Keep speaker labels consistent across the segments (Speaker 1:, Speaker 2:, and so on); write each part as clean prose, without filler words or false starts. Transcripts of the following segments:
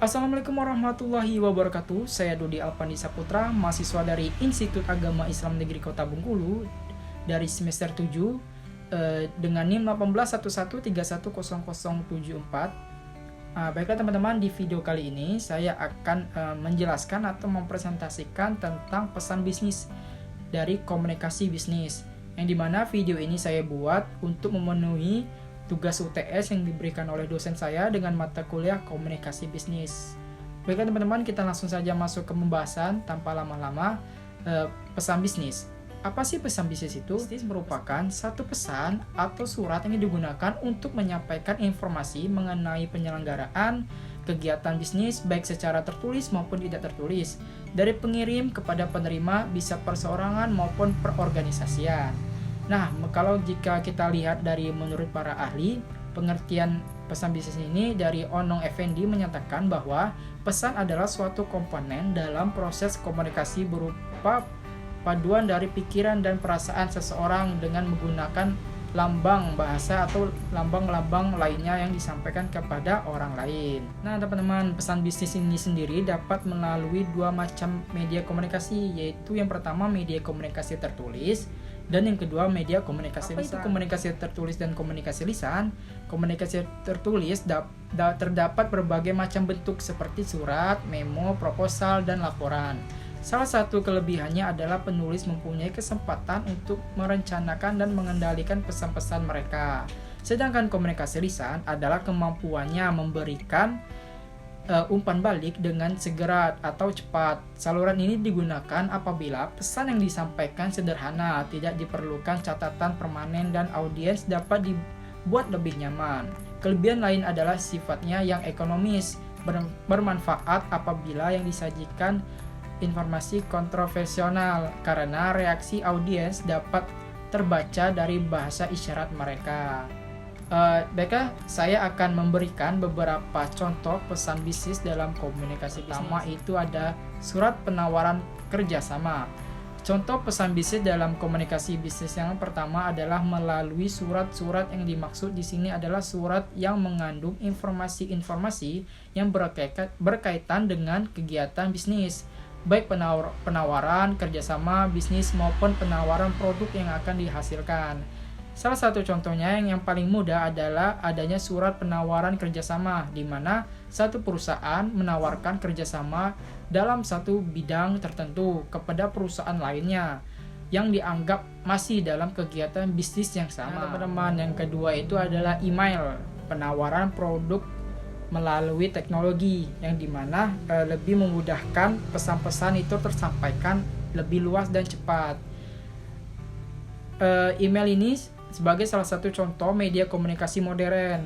Speaker 1: Assalamualaikum warahmatullahi wabarakatuh. Saya Dodi Alpandi Saputra, mahasiswa dari Institut Agama Islam Negeri Kota Bengkulu dari semester 7 dengan NIM 181131310074. Baiklah teman-teman, di video kali ini saya akan menjelaskan atau mempresentasikan tentang pesan bisnis dari komunikasi bisnis, yang dimana video ini saya buat untuk memenuhi tugas UTS yang diberikan oleh dosen saya dengan mata kuliah komunikasi bisnis. Baiklah teman-teman, kita langsung saja masuk ke pembahasan tanpa lama-lama. Pesan bisnis. Apa sih pesan bisnis itu? Bisnis merupakan satu pesan atau surat yang digunakan untuk menyampaikan informasi mengenai penyelenggaraan kegiatan bisnis baik secara tertulis maupun tidak tertulis, dari pengirim kepada penerima, bisa perseorangan maupun perorganisasian. Nah, kalau jika kita lihat dari menurut para ahli, pengertian pesan bisnis ini dari Onong Effendi menyatakan bahwa pesan adalah suatu komponen dalam proses komunikasi berupa paduan dari pikiran dan perasaan seseorang dengan menggunakan lambang bahasa atau lambang-lambang lainnya yang disampaikan kepada orang lain. Nah, teman-teman, pesan bisnis ini sendiri dapat melalui dua macam media komunikasi, yaitu yang pertama media komunikasi tertulis dan yang kedua media komunikasi lisan. Apa itu komunikasi tertulis dan komunikasi lisan? Komunikasi tertulis terdapat berbagai macam bentuk seperti surat, memo, proposal, dan laporan. Salah satu kelebihannya adalah penulis mempunyai kesempatan untuk merencanakan dan mengendalikan pesan-pesan mereka. Sedangkan komunikasi lisan adalah kemampuannya memberikan umpan balik dengan segera atau cepat. Saluran ini digunakan apabila pesan yang disampaikan sederhana, tidak diperlukan catatan permanen, dan audiens dapat dibuat lebih nyaman. Kelebihan lain adalah sifatnya yang ekonomis, bermanfaat apabila yang disajikan informasi kontroversial karena reaksi audiens dapat terbaca dari bahasa isyarat mereka. Baiklah, saya akan memberikan beberapa contoh pesan bisnis dalam komunikasi bisnis. Pertama itu ada surat penawaran kerjasama. Contoh pesan bisnis dalam komunikasi bisnis yang pertama adalah melalui surat-surat. Yang dimaksud di sini adalah surat yang mengandung informasi-informasi yang berkaitan dengan kegiatan bisnis, baik penawaran kerjasama bisnis maupun penawaran produk yang akan dihasilkan. Salah satu contohnya yang paling mudah adalah adanya surat penawaran kerjasama, di mana satu perusahaan menawarkan kerjasama dalam satu bidang tertentu kepada perusahaan lainnya yang dianggap masih dalam kegiatan bisnis yang sama. Teman-teman, yang kedua itu adalah email, penawaran produk melalui teknologi, yang dimana lebih memudahkan pesan-pesan itu tersampaikan lebih luas dan cepat. Email ini sebagai salah satu contoh media komunikasi modern.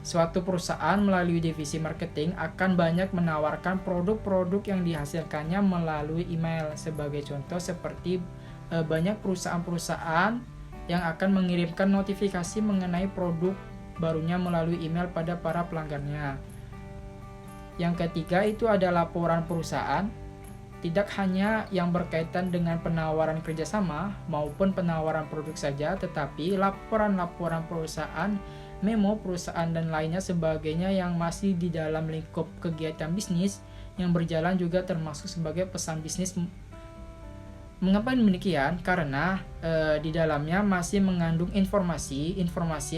Speaker 1: Suatu perusahaan melalui divisi marketing akan banyak menawarkan produk-produk yang dihasilkannya melalui email. Sebagai contoh seperti banyak perusahaan-perusahaan yang akan mengirimkan notifikasi mengenai produk barunya melalui email pada para pelanggannya. Yang ketiga itu ada laporan perusahaan, tidak hanya yang berkaitan dengan penawaran kerjasama maupun penawaran produk saja, tetapi laporan-laporan perusahaan, memo perusahaan, dan lainnya sebagainya yang masih di dalam lingkup kegiatan bisnis yang berjalan juga termasuk sebagai pesan bisnis. Mengapa demikian? Karena di dalamnya masih mengandung informasi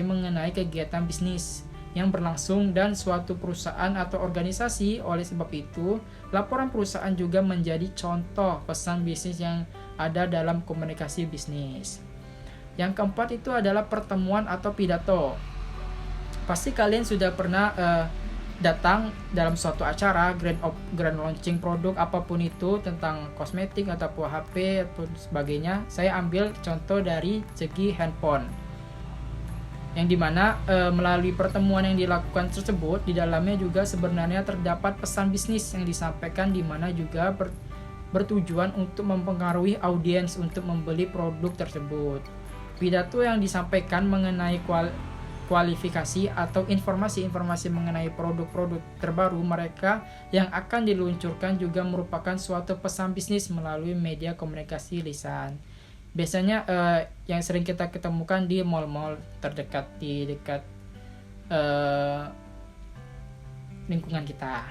Speaker 1: mengenai kegiatan bisnis yang berlangsung dan suatu perusahaan atau organisasi. Oleh sebab itu, laporan perusahaan juga menjadi contoh pesan bisnis yang ada dalam komunikasi bisnis. Yang keempat itu adalah pertemuan atau pidato. Pasti kalian sudah pernah datang dalam suatu acara grand launching produk apapun itu, tentang kosmetik ataupun HP atau sebagainya. Saya ambil contoh dari segi handphone, yang dimana melalui pertemuan yang dilakukan tersebut, di dalamnya juga sebenarnya terdapat pesan bisnis yang disampaikan, di mana juga bertujuan untuk mempengaruhi audiens untuk membeli produk tersebut. Pidato yang disampaikan mengenai kualifikasi atau informasi-informasi mengenai produk-produk terbaru mereka yang akan diluncurkan juga merupakan suatu pesan bisnis melalui media komunikasi lisan. Biasanya yang sering kita ketemukan di mall-mall terdekat, di dekat lingkungan kita.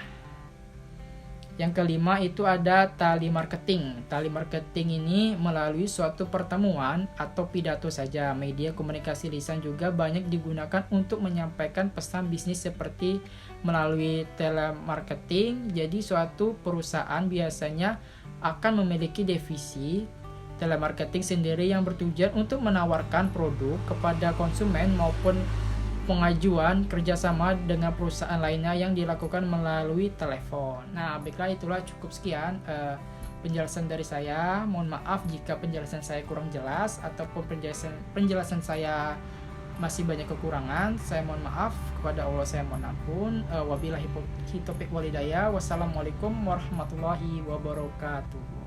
Speaker 1: Yang kelima itu ada tali marketing. Tali marketing ini melalui suatu pertemuan atau pidato saja. Media komunikasi lisan juga banyak digunakan untuk menyampaikan pesan bisnis seperti melalui telemarketing. Jadi suatu perusahaan biasanya akan memiliki divisi telemarketing sendiri yang bertujuan untuk menawarkan produk kepada konsumen maupun pengajuan kerjasama dengan perusahaan lainnya yang dilakukan melalui telepon. Nah, baiklah, itulah cukup sekian penjelasan dari saya. Mohon maaf jika penjelasan saya kurang jelas ataupun penjelasan saya masih banyak kekurangan. Saya mohon maaf, kepada Allah saya mohon ampun. Wabillahi taufiq walhidayah. Wassalamualaikum warahmatullahi wabarakatuh.